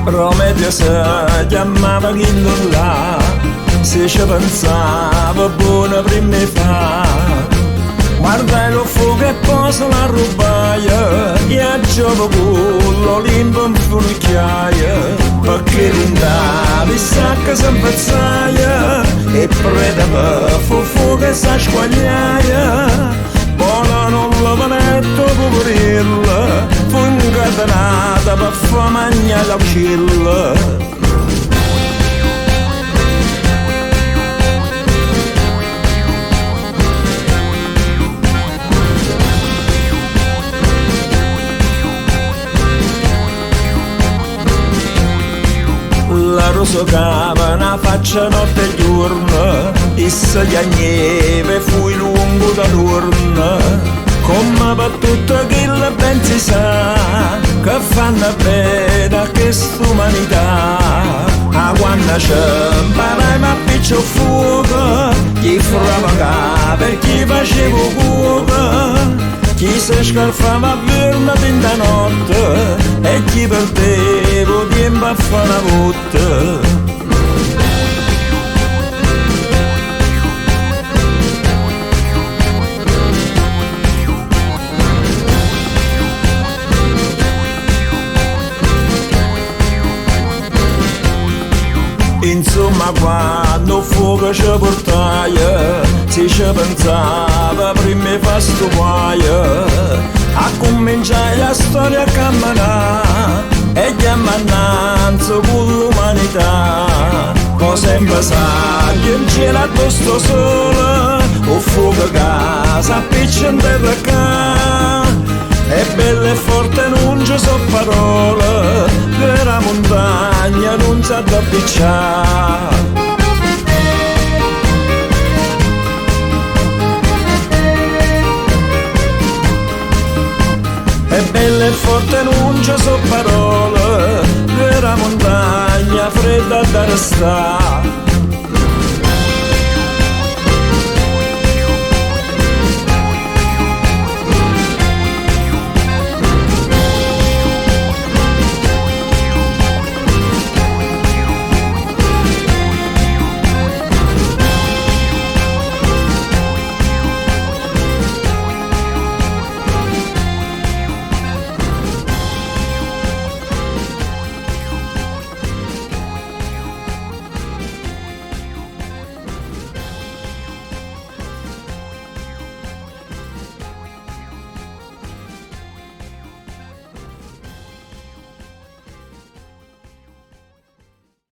Romedio si chiamava Ghindolla, se ci pensava buona prima fa. Guarda lo fuoco e posa la rubaia, e a gioco con l'Olimpo in funicchiaia, perché l'indavi sacca si impazzaia, e predava fu fuoco e sa squagliaia. Buona non la vanetto poverilla, fu incatenata per fa mangiare la uccilla. La rosa cava una faccia notte e giorno, e se piagneva fu lungo da turno, come per tutto chi la ben si sa, che fanno bene a quest'umanità. A quando c'è a piccio fuoco, chi provocava e chi faceva cuoco, chi si scalfava a verna fin da notte e chi perdeva tempo a fare la botte. Insomma quando fuoco ci portaia, si ci pensava prima di fare sto guaio, a cominciare la storia a camminare e chiamannanza con l'umanità. Poi sempre sai che in cielo addosso sole, o fuoco casa appiccia in terra ca. È bella e forte non ci so parole, che la montagna non sa da picciare. È bella e forte non ci so parole, che la montagna fredda da restare.